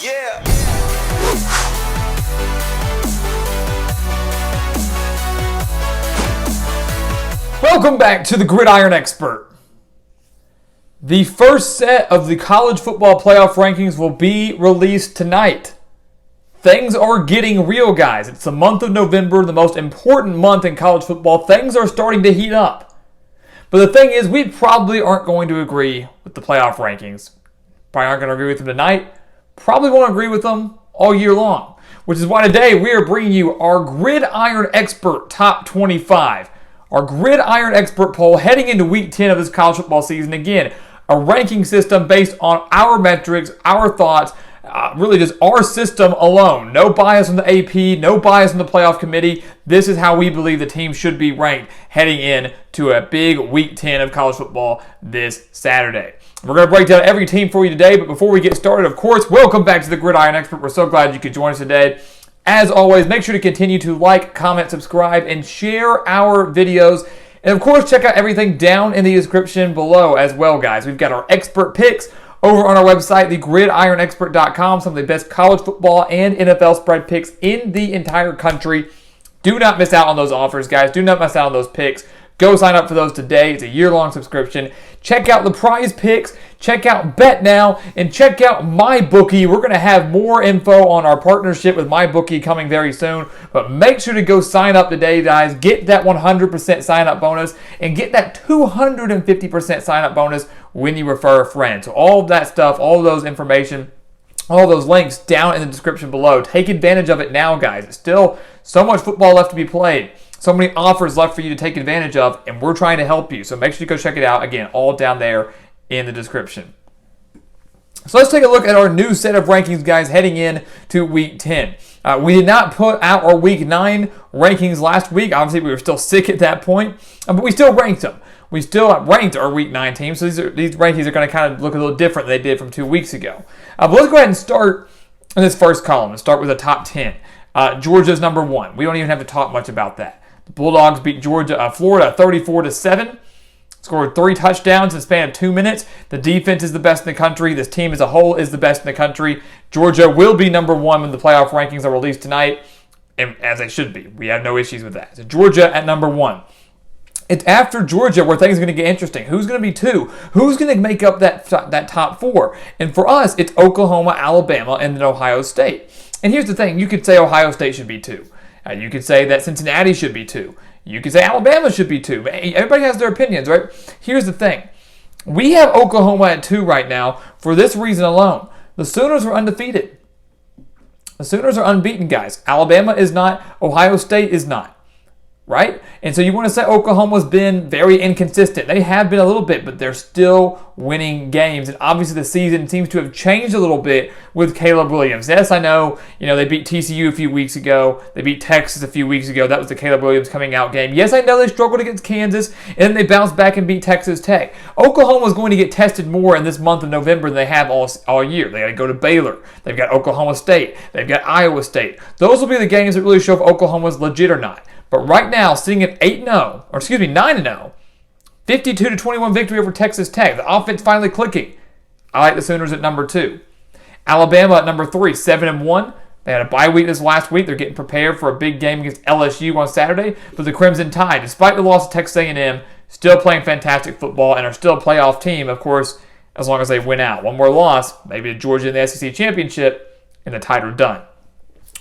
Yeah. Welcome back to the Gridiron Expert. The first set of the college football playoff rankings will be released tonight. Things are getting real, guys. It's the month of November, the most important month in college football. Things are starting to heat up. But the thing is, we probably aren't going to agree with the playoff rankings. Probably aren't going to agree with them tonight. Probably won't agree with them all year long. Which is why today we are bringing you our Gridiron Expert Top 25. Our Gridiron Expert poll heading into Week 10 of this college football season. Again, a ranking system based on our metrics, our thoughts, really just our system alone. No bias from the AP, no bias from the playoff committee. This is how we believe the team should be ranked heading in to a big Week 10 of college football this Saturday. We're going to break down every team for you today, but before we get started, of course, welcome back to the Gridiron Expert. We're so glad you could join us today. As always, make sure to continue to like, comment, subscribe, and share our videos. And of course, check out everything down in the description below as well, guys. We've got our expert picks over on our website, thegridironexpert.com, some of the best college football and NFL spread picks in the entire country. Do not miss out on those offers, guys. Do not miss out on those picks. Go sign up for those today. It's a year-long subscription. Check out the PrizePicks. Check out BetNow. And check out MyBookie. We're going to have more info on our partnership with MyBookie coming very soon. But make sure to go sign up today, guys. Get that 100% sign-up bonus. And get that 250% sign-up bonus when you refer a friend. So all of that stuff, all of those information, all those links down in the description below. Take advantage of it now, guys. It's still so much football left to be played. So many offers left for you to take advantage of, and we're trying to help you. So make sure you go check it out. Again, all down there in the description. So let's take a look at our new set of rankings, guys, heading in to Week 10. We did not put out our Week 9 rankings last week. Obviously, we were still sick at that point, but we still ranked them. We still ranked our Week 9 teams, so these rankings are going to kind of look a little different than they did from 2 weeks ago. But let's go ahead and start in this first column and start with the top 10. Georgia's number 1. We don't even have to talk much about that. The Bulldogs beat Florida 34-7. Scored 3 touchdowns in the span of 2 minutes. The defense is the best in the country. This team as a whole is the best in the country. Georgia will be number 1 when the playoff rankings are released tonight, and as they should be. We have no issues with that. So Georgia at number 1. It's after Georgia where things are going to get interesting. Who's going to be 2? Who's going to make up that top 4? And for us, it's Oklahoma, Alabama, and then Ohio State. And here's the thing. You could say Ohio State should be 2. You could say that Cincinnati should be 2. You could say Alabama should be 2. Everybody has their opinions, right? Here's the thing. We have Oklahoma at 2 right now for this reason alone. The Sooners are undefeated. The Sooners are unbeaten, guys. Alabama is not. Ohio State is not. Right? And so you want to say Oklahoma's been very inconsistent. They have been a little bit, but they're still winning games. And obviously the season seems to have changed a little bit with Caleb Williams. Yes, I know, they beat TCU a few weeks ago. They beat Texas a few weeks ago. That was the Caleb Williams coming out game. Yes, I know they struggled against Kansas, and then they bounced back and beat Texas Tech. Oklahoma's going to get tested more in this month of November than they have all year. They got to go to Baylor. They've got Oklahoma State. They've got Iowa State. Those will be the games that really show if Oklahoma's legit or not. But right now, sitting at 9-0, 52-21 victory over Texas Tech. The offense finally clicking. I like the Sooners at number 2. Alabama at number 3, 7-1. They had a bye week this last week. They're getting prepared for a big game against LSU on Saturday. But the Crimson Tide, despite the loss to Texas A&M, still playing fantastic football and are still a playoff team, of course, as long as they win out. One more loss, maybe to Georgia in the SEC Championship, and the Tide are done.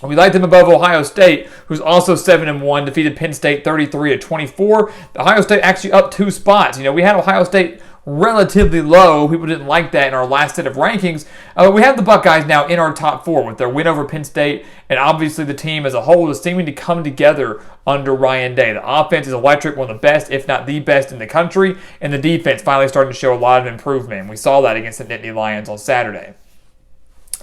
We like them above Ohio State, who's also 7-1, defeated Penn State 33-24. Ohio State actually up 2 spots. We had Ohio State relatively low. People didn't like that in our last set of rankings. We have the Buckeyes now in our top 4 with their win over Penn State, and obviously the team as a whole is seeming to come together under Ryan Day. The offense is electric, one of the best, if not the best in the country, and the defense finally starting to show a lot of improvement. We saw that against the Nittany Lions on Saturday.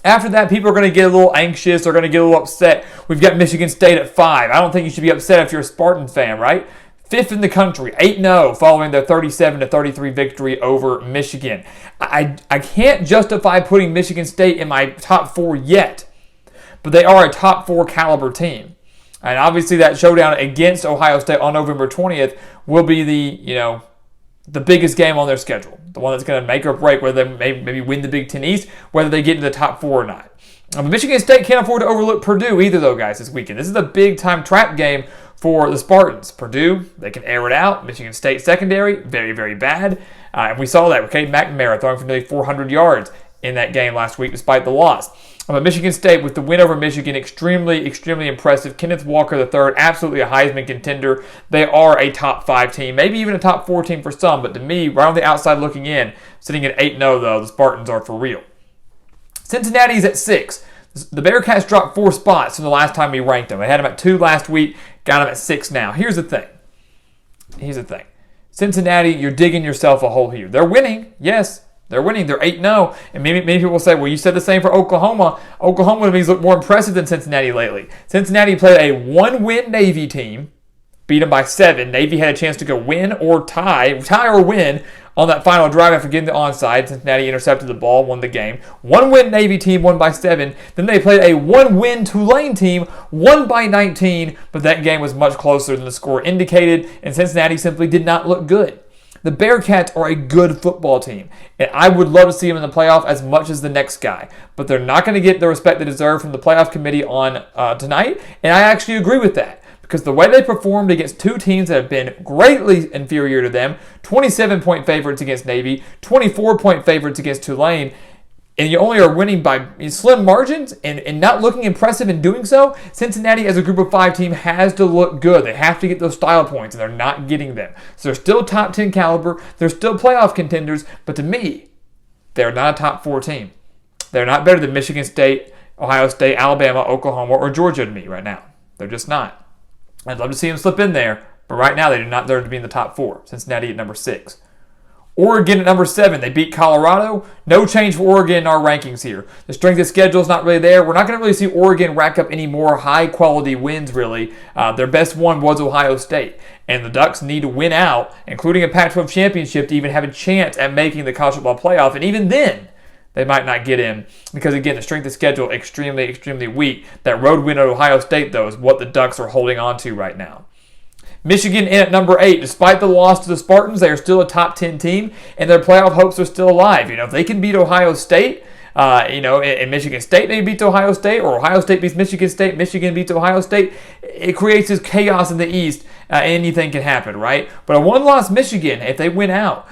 After that, people are going to get a little anxious. They're going to get a little upset. We've got Michigan State at 5. I don't think you should be upset if you're a Spartan fan, right? 5th in the country, 8-0, following their 37-33 victory over Michigan. I can't justify putting Michigan State in my top 4 yet, but they are a top 4 caliber team. And obviously that showdown against Ohio State on November 20th will be the biggest game on their schedule. the one that's going to make or break whether they maybe win the Big Ten East, whether they get into the top 4 or not. But Michigan State can't afford to overlook Purdue either, though, guys, this weekend. This is a big-time trap game for the Spartans. Purdue, they can air it out. Michigan State secondary, very, very bad. And we saw that with Cade McNamara throwing for nearly 400 yards in that game last week despite the loss. But Michigan State, with the win over Michigan, extremely, extremely impressive. Kenneth Walker III, absolutely a Heisman contender. They are a top 5 team, maybe even a top 4 team for some. But to me, right on the outside looking in, sitting at 8-0, though, the Spartans are for real. Cincinnati's at 6. The Bearcats dropped 4 spots from the last time we ranked them. They had them at 2 last week, got them at 6 now. Here's the thing. Cincinnati, you're digging yourself a hole here. They're winning, yes. They're winning. They're 8-0. And many people will say, well, you said the same for Oklahoma. Oklahoma to me look more impressive than Cincinnati lately. Cincinnati played a 1-win Navy team, beat them by 7. Navy had a chance to go win or tie or win on that final drive after getting the onside. Cincinnati intercepted the ball, won the game. 1-win Navy team, won by 7. Then they played a 1-win Tulane team, won by 19, but that game was much closer than the score indicated, and Cincinnati simply did not look good. The Bearcats are a good football team, and I would love to see them in the playoff as much as the next guy, but they're not going to get the respect they deserve from the playoff committee on tonight, and I actually agree with that. Because the way they performed against 2 teams that have been greatly inferior to them, 27-point favorites against Navy, 24-point favorites against Tulane, and you only are winning by slim margins and not looking impressive in doing so, Cincinnati as a group of 5 team has to look good. They have to get those style points, and they're not getting them. So they're still top 10 caliber. They're still playoff contenders, but to me, they're not a top 4 team. They're not better than Michigan State, Ohio State, Alabama, Oklahoma, or Georgia to me right now. They're just not. I'd love to see them slip in there, but right now they do not deserve to be in the top 4. Cincinnati at number 6. Oregon at number 7. They beat Colorado. No change for Oregon in our rankings here. The strength of schedule is not really there. We're not going to really see Oregon rack up any more high-quality wins, really. Their best one was Ohio State. And the Ducks need to win out, including a Pac-12 championship, to even have a chance at making the college football playoff. And even then, they might not get in because, again, the strength of schedule extremely, extremely weak. That road win at Ohio State, though, is what the Ducks are holding on to right now. Michigan in at number 8. Despite the loss to the Spartans, they are still a top 10 team, and their playoff hopes are still alive. If they can beat Ohio State, and Michigan State maybe beats Ohio State, or Ohio State beats Michigan State, Michigan beats Ohio State, it creates this chaos in the East. Anything can happen, right? But a one-loss Michigan, if they win out,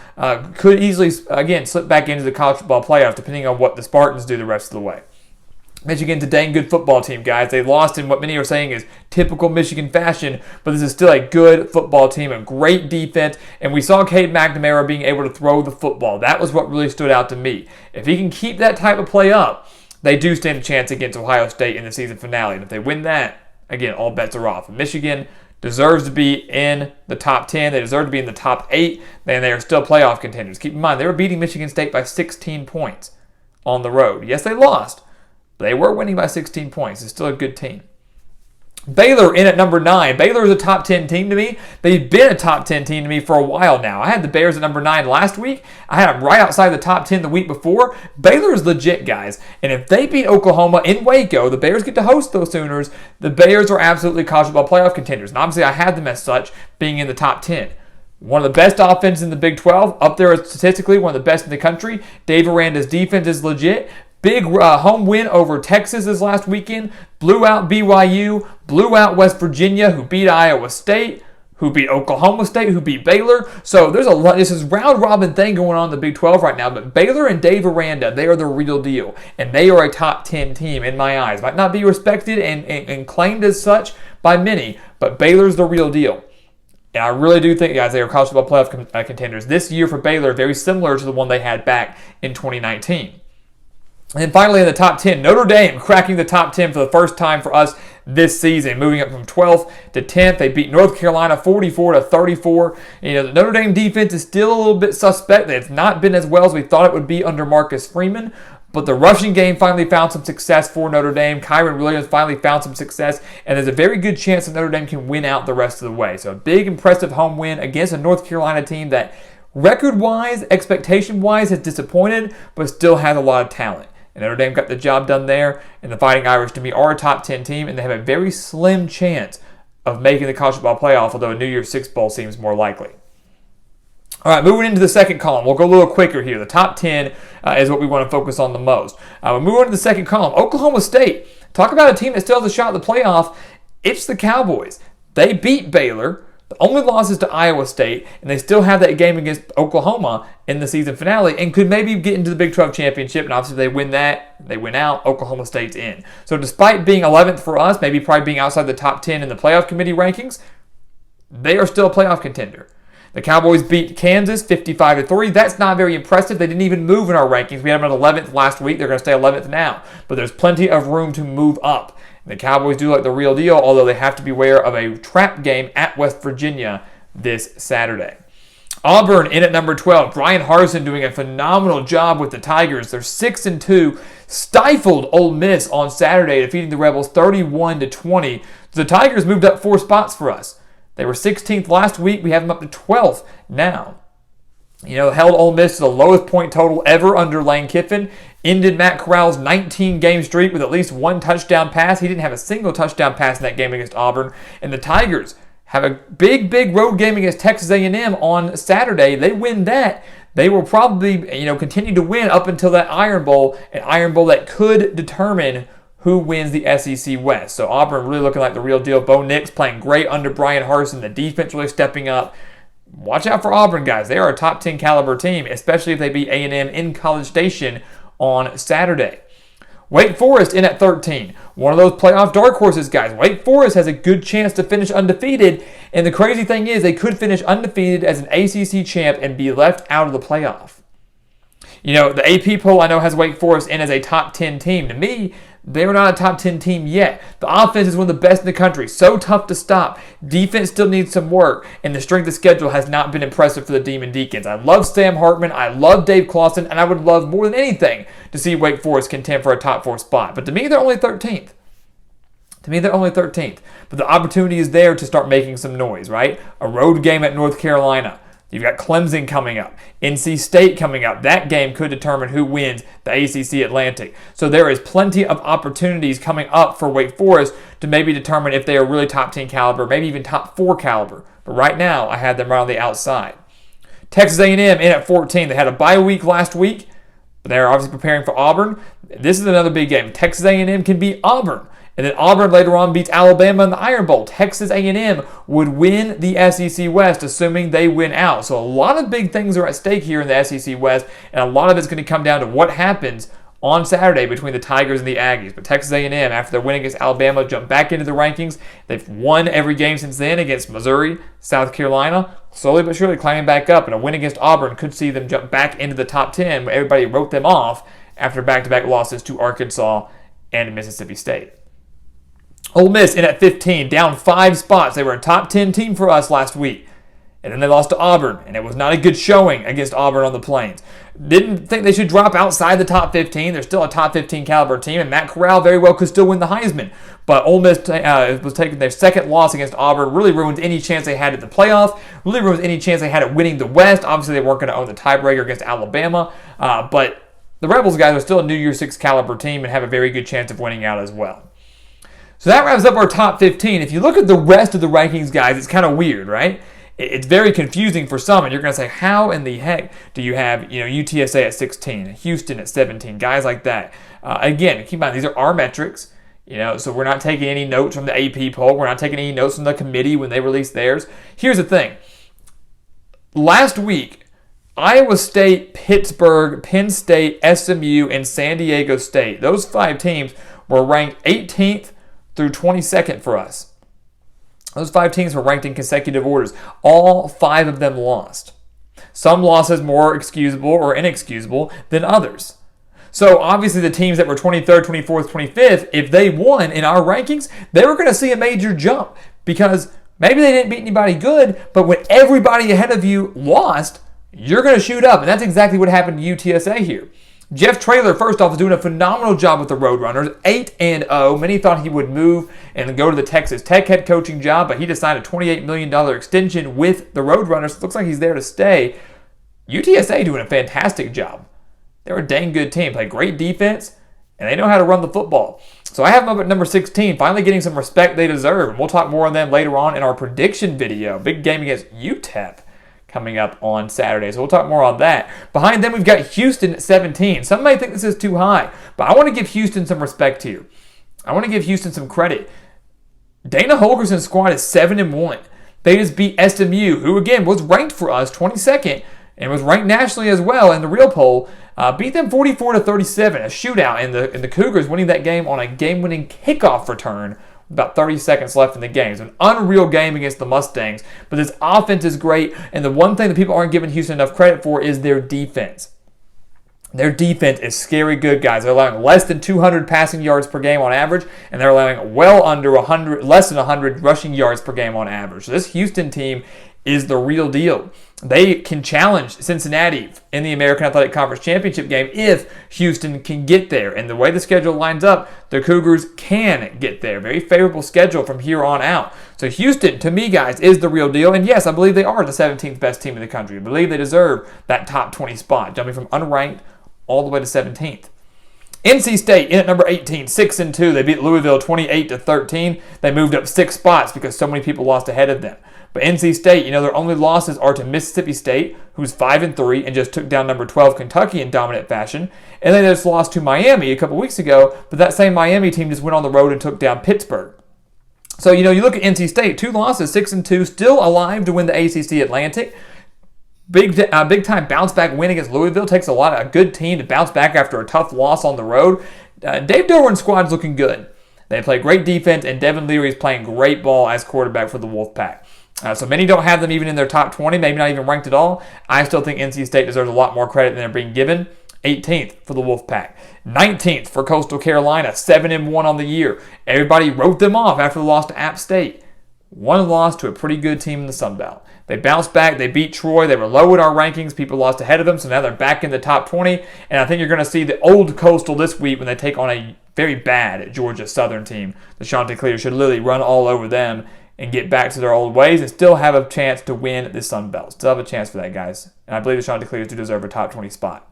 could easily, again, slip back into the college football playoff, depending on what the Spartans do the rest of the way. Michigan's a dang good football team, guys. They lost in what many are saying is typical Michigan fashion, but this is still a good football team, a great defense, and we saw Cade McNamara being able to throw the football. That was what really stood out to me. If he can keep that type of play up, they do stand a chance against Ohio State in the season finale. And if they win that, again, all bets are off. Michigan deserves to be in the top 10. They deserve to be in the top 8, and they are still playoff contenders. Keep in mind, they were beating Michigan State by 16 points on the road. Yes, they lost. They were winning by 16 points. It's still a good team. Baylor in at number 9. Baylor is a top 10 team to me. They've been a top 10 team to me for a while now. I had the Bears at number 9 last week. I had them right outside the top 10 the week before. Baylor is legit, guys. And if they beat Oklahoma in Waco, the Bears get to host those Sooners. The Bears are absolutely college football playoff contenders. And obviously I had them as such, being in the top 10. One of the best offenses in the Big 12, up there statistically, one of the best in the country. Dave Aranda's defense is legit. Big home win over Texas this last weekend. Blew out BYU. Blew out West Virginia, who beat Iowa State, who beat Oklahoma State, who beat Baylor. So there's a lot. This is round-robin thing going on in the Big 12 right now. But Baylor and Dave Aranda, they are the real deal. And they are a top 10 team in my eyes. Might not be respected and claimed as such by many, but Baylor's the real deal. And I really do think, guys, they are college football playoff contenders. This year for Baylor, very similar to the one they had back in 2019. And then finally in the top 10, Notre Dame cracking the top 10 for the first time for us this season, moving up from 12th to 10th. They beat North Carolina 44-34. The Notre Dame defense is still a little bit suspect. It's not been as well as we thought it would be under Marcus Freeman. But the rushing game finally found some success for Notre Dame. Kyron Williams finally found some success. And there's a very good chance that Notre Dame can win out the rest of the way. So a big, impressive home win against a North Carolina team that record-wise, expectation-wise, has disappointed, but still has a lot of talent. And Notre Dame got the job done there. And the Fighting Irish, to me, are a top 10 team. And they have a very slim chance of making the college football playoff, although a New Year's Six Bowl seems more likely. All right, moving into the second column. We'll go a little quicker here. The top 10 is what we want to focus on the most. We'll move on to the second column. Oklahoma State. Talk about a team that still has a shot at the playoff. It's the Cowboys. They beat Baylor. The only loss is to Iowa State, and they still have that game against Oklahoma in the season finale and could maybe get into the Big 12 championship. And obviously, if they win that, they win out. Oklahoma State's in. So despite being 11th for us, maybe probably being outside the top 10 in the playoff committee rankings, they are still a playoff contender. The Cowboys beat Kansas 55-3. That's not very impressive. They didn't even move in our rankings. We had them at 11th last week. They're going to stay 11th now. But there's plenty of room to move up. The Cowboys do like the real deal, although they have to beware of a trap game at West Virginia this Saturday. Auburn in at number 12. Brian Harsin doing a phenomenal job with the Tigers. They're 6-2. Stifled Ole Miss on Saturday, defeating the Rebels 31-20. The Tigers moved up 4 spots for us. They were 16th last week. We have them up to 12th now. Held Ole Miss to the lowest point total ever under Lane Kiffin. Ended Matt Corral's 19-game streak with at least 1 touchdown pass. He didn't have a single touchdown pass in that game against Auburn. And the Tigers have a big road game against Texas A&M on Saturday. They win that. They will probably, continue to win up until that Iron Bowl, an Iron Bowl that could determine who wins the SEC West. So Auburn really looking like the real deal. Bo Nix playing great under Brian Harsin. The defense really stepping up. Watch out for Auburn, guys. They are a top 10 caliber team, especially if they beat A&M in College Station on Saturday. Wake Forest in at 13. One of those playoff dark horses, guys. Wake Forest has a good chance to finish undefeated. And the crazy thing is they could finish undefeated as an ACC champ and be left out of the playoff. The AP poll I know has Wake Forest in as a top 10 team. To me, they are not a top 10 team yet. The offense is one of the best in the country. So tough to stop. Defense still needs some work. And the strength of schedule has not been impressive for the Demon Deacons. I love Sam Hartman. I love Dave Clawson. And I would love more than anything to see Wake Forest contend for a top 4 spot. But to me, they're only 13th. But the opportunity is there to start making some noise, right? A road game at North Carolina. You've got Clemson coming up, NC State coming up. That game could determine who wins the ACC Atlantic. So there is plenty of opportunities coming up for Wake Forest to maybe determine if they are really top 10 caliber, maybe even top 4 caliber. But right now, I had them right on the outside. Texas A&M in at 14. They had a bye week last week, but they're obviously preparing for Auburn. This is another big game. Texas A&M can beat Auburn. And then Auburn later on beats Alabama in the Iron Bowl. Texas A&M would win the SEC West, assuming they win out. So a lot of big things are at stake here in the SEC West, and a lot of it's going to come down to what happens on Saturday between the Tigers and the Aggies. But Texas A&M, after their win against Alabama, jumped back into the rankings. They've won every game since then against Missouri, South Carolina, slowly but surely climbing back up. And a win against Auburn could see them jump back into the top 10, where everybody wrote them off after back-to-back losses to Arkansas and Mississippi State. Ole Miss in at 15, down 5 spots. They were a top 10 team for us last week. And then they lost to Auburn, and it was not a good showing against Auburn on the Plains. Didn't think they should drop outside the top 15. They're still a top 15 caliber team, and Matt Corral very well could still win the Heisman. But Ole Miss was taking their second loss against Auburn. Really ruins any chance they had at the playoff. Really ruins any chance they had at winning the West. Obviously, they weren't going to own the tiebreaker against Alabama. But the Rebels guys are still a New Year's 6 caliber team and have a very good chance of winning out as well. So that wraps up our top 15. If you look at the rest of the rankings, guys, it's kind of weird, right? It's very confusing for some, and you're going to say, how in the heck do you have UTSA at 16, Houston at 17, guys like that? Again, keep in mind, these are our metrics, so we're not taking any notes from the AP poll. We're not taking any notes from the committee when they release theirs. Here's the thing. Last week, Iowa State, Pittsburgh, Penn State, SMU, and San Diego State, those 5 teams were ranked 18th through 22nd for us. Those 5 teams were ranked in consecutive orders. All 5 of them lost. Some losses more excusable or inexcusable than others. So obviously the teams that were 23rd, 24th, 25th, if they won in our rankings, they were going to see a major jump because maybe they didn't beat anybody good, but when everybody ahead of you lost, you're going to shoot up. And that's exactly what happened to UTSA here. Jeff Traylor, first off, is doing a phenomenal job with the Roadrunners, 8-0. Many thought he would move and go to the Texas Tech head coaching job, but he decided a $28 million extension with the Roadrunners. It looks like he's there to stay. UTSA doing a fantastic job. They're a dang good team, play great defense, and they know how to run the football. So I have them up at number 16, finally getting some respect they deserve. And we'll talk more on them later on in our prediction video. Big game against UTEP. coming up on Saturday. So we'll talk more on that. Behind them, we've got Houston at 17. Some may think this is too high, but I want to give Houston some respect here. I want to give Houston some credit. Dana Holgerson's squad is 7-1. They just beat SMU, who again was ranked for us 22nd and was ranked nationally as well in the real poll. Beat them 44-37, a shootout, and the Cougars winning that game on a game-winning kickoff return. About 30 seconds left in the game. It's an unreal game against the Mustangs, but this offense is great, and the one thing that people aren't giving Houston enough credit for is their defense. Their defense is scary good, guys. They're allowing less than 200 passing yards per game on average, and they're allowing well under 100, less than 100 rushing yards per game on average. So this Houston team is the real deal. They can challenge Cincinnati in the American Athletic Conference Championship game if Houston can get there. And the way the schedule lines up, the Cougars can get there. Very favorable schedule from here on out. So Houston, to me, guys, is the real deal. And yes, I believe they are the 17th best team in the country. I believe they deserve that top 20 spot, jumping from unranked all the way to 17th. NC State in at number 18, 6-2. They beat Louisville 28-13. They moved up 6 spots because so many people lost ahead of them. But NC State, their only losses are to Mississippi State, who's 5-3 and just took down number 12 Kentucky in dominant fashion. And then they just lost to Miami a couple weeks ago, but that same Miami team just went on the road and took down Pittsburgh. So, you look at NC State, 2 losses, 6-2, still alive to win the ACC Atlantic. Big time bounce back win against Louisville. Takes a good team to bounce back after a tough loss on the road. Dave Doran's squad's looking good. They play great defense, and Devin Leary is playing great ball as quarterback for the Wolfpack. So many don't have them even in their top 20, maybe not even ranked at all. I still think NC State deserves a lot more credit than they're being given. 18th for the Wolfpack. 19th for Coastal Carolina, 7-1 on the year. Everybody wrote them off after the loss to App State. One loss to a pretty good team in the Sun Belt. They bounced back. They beat Troy. They were low in our rankings. People lost ahead of them, so now they're back in the top 20. And I think you're going to see the old Coastal this week when they take on a very bad Georgia Southern team. The Chanticleers should literally run all over them and get back to their old ways and still have a chance to win the Sun Belt. Still have a chance for that, guys. And I believe the Chanticleers do deserve a top 20 spot.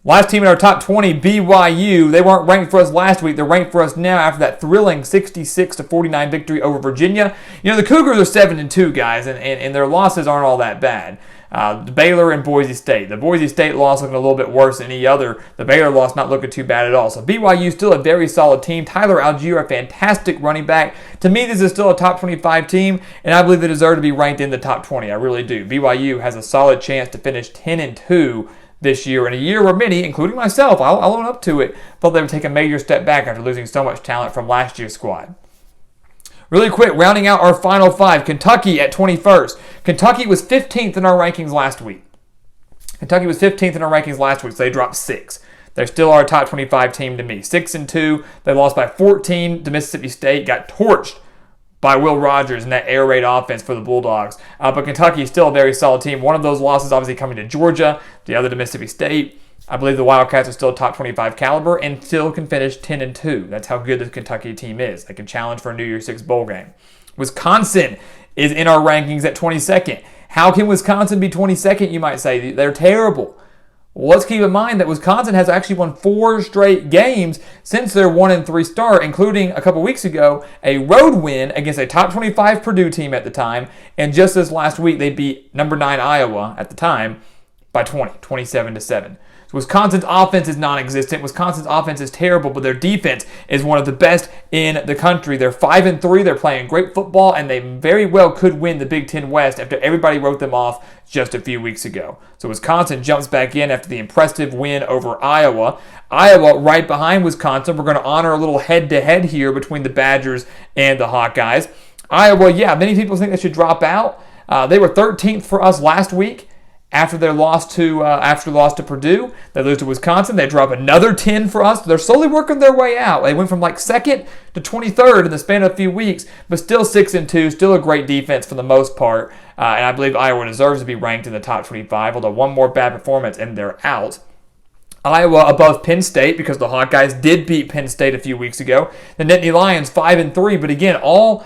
Last team in our top 20, BYU. They weren't ranked for us last week. They're ranked for us now after that thrilling 66-49 victory over Virginia. The Cougars are 7-2, guys, and their losses aren't all that bad. Baylor and Boise State. The Boise State loss looking a little bit worse than any other. The Baylor loss not looking too bad at all. So BYU still a very solid team. Tyler Algier, a fantastic running back. To me, this is still a top 25 team, and I believe they deserve to be ranked in the top 20. I really do. BYU has a solid chance to finish 10-2 this year, in a year where many, including myself, I'll own up to it, thought they would take a major step back after losing so much talent from last year's squad. Really quick, rounding out our final 5, Kentucky at 21st. Kentucky was 15th in our rankings last week. So they dropped 6. They still are a top 25 team to me. 6-2. They lost by 14 to Mississippi State, got torched by Will Rogers in that air raid offense for the Bulldogs. But Kentucky is still a very solid team. One of those losses obviously coming to Georgia, the other to Mississippi State. I believe the Wildcats are still top 25 caliber and still can finish 10-2. That's how good the Kentucky team is. They can challenge for a New Year's Six bowl game. Wisconsin is in our rankings at 22nd. How can Wisconsin be 22nd, you might say? They're terrible. Well, let's keep in mind that Wisconsin has actually won 4 straight games since their 1-3 start, including a couple weeks ago, a road win against a top 25 Purdue team at the time. And just this last week, they beat number 9 Iowa at the time by 27-7. So Wisconsin's offense is non-existent. Wisconsin's offense is terrible, but their defense is one of the best in the country. They're 5-3. They're playing great football, and they very well could win the Big Ten West after everybody wrote them off just a few weeks ago. So Wisconsin jumps back in after the impressive win over Iowa. Iowa right behind Wisconsin. We're going to honor a little head-to-head here between the Badgers and the Hawkeyes. Iowa, many people think they should drop out. They were 13th for us last week. After their loss to Purdue, they lose to Wisconsin. They drop another 10 for us. They're slowly working their way out. They went from 2nd to 23rd in the span of a few weeks, but still 6-2, still a great defense for the most part. And I believe Iowa deserves to be ranked in the top 25, although one more bad performance and they're out. Iowa above Penn State because the Hawkeyes did beat Penn State a few weeks ago. The Nittany Lions 5-3, but again, all,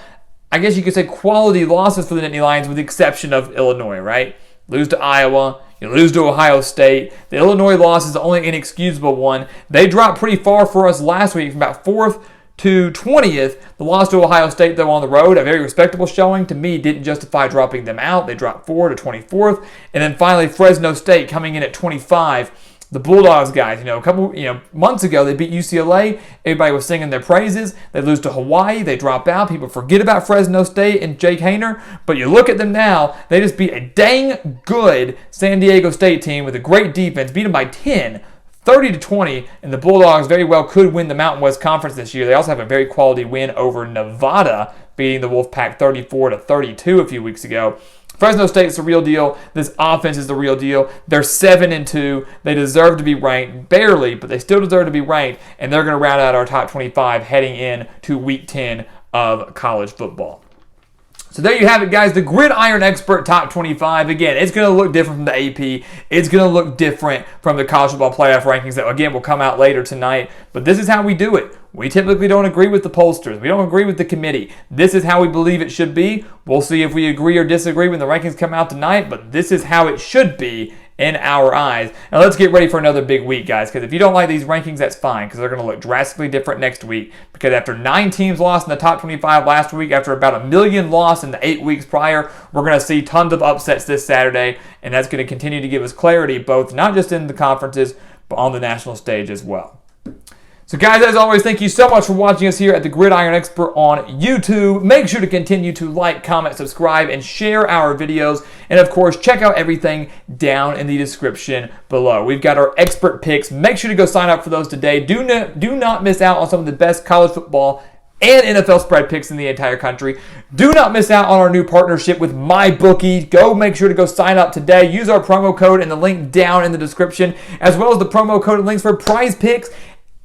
I guess you could say, quality losses for the Nittany Lions with the exception of Illinois, right? Lose to Iowa, you lose to Ohio State. The Illinois loss is the only inexcusable one. They dropped pretty far for us last week, from about 4th to 20th. The loss to Ohio State, though, on the road, a very respectable showing. To me, didn't justify dropping them out. They dropped 4 to 24th. And then finally, Fresno State coming in at 25. The Bulldogs guys, a couple months ago, they beat UCLA. Everybody was singing their praises. They lose to Hawaii. They drop out. People forget about Fresno State and Jake Haener. But you look at them now, they just beat a dang good San Diego State team with a great defense, beat them by 10. 30 to 20, and the Bulldogs very well could win the Mountain West Conference this year. They also have a very quality win over Nevada, beating the Wolfpack 34 to 32 a few weeks ago. Fresno State's the real deal. This offense is the real deal. They're 7-2. They deserve to be ranked, barely, but they still deserve to be ranked, and they're going to round out our top 25 heading in to Week 10 of college football. So there you have it, guys. The Gridiron Expert Top 25. Again, it's going to look different from the AP. It's going to look different from the college football playoff rankings that, again, will come out later tonight. But this is how we do it. We typically don't agree with the pollsters. We don't agree with the committee. This is how we believe it should be. We'll see if we agree or disagree when the rankings come out tonight, but this is how it should be in our eyes. Now let's get ready for another big week, guys, because if you don't like these rankings, that's fine, because they're going to look drastically different next week, because after 9 teams lost in the top 25 last week, after about 1 million lost in the 8 weeks prior, we're going to see tons of upsets this Saturday, and that's going to continue to give us clarity, both not just in the conferences, but on the national stage as well. So guys, as always, thank you so much for watching us here at the Gridiron Expert on YouTube. Make sure to continue to like, comment, subscribe, and share our videos. And of course, check out everything down in the description below. We've got our expert picks. Make sure to go sign up for those today. Do not miss out on some of the best college football and NFL spread picks in the entire country. Do not miss out on our new partnership with MyBookie. Make sure to go sign up today. Use our promo code and the link down in the description, as well as the promo code and links for PrizePicks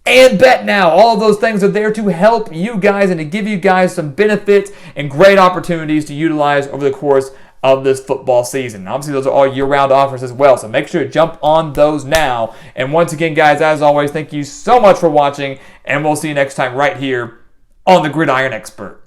and BetNow. All of those things are there to help you guys and to give you guys some benefits and great opportunities to utilize over the course of this football season. Obviously, those are all year-round offers as well, so make sure to jump on those now. And once again, guys, as always, thank you so much for watching, and we'll see you next time right here on the Gridiron Expert.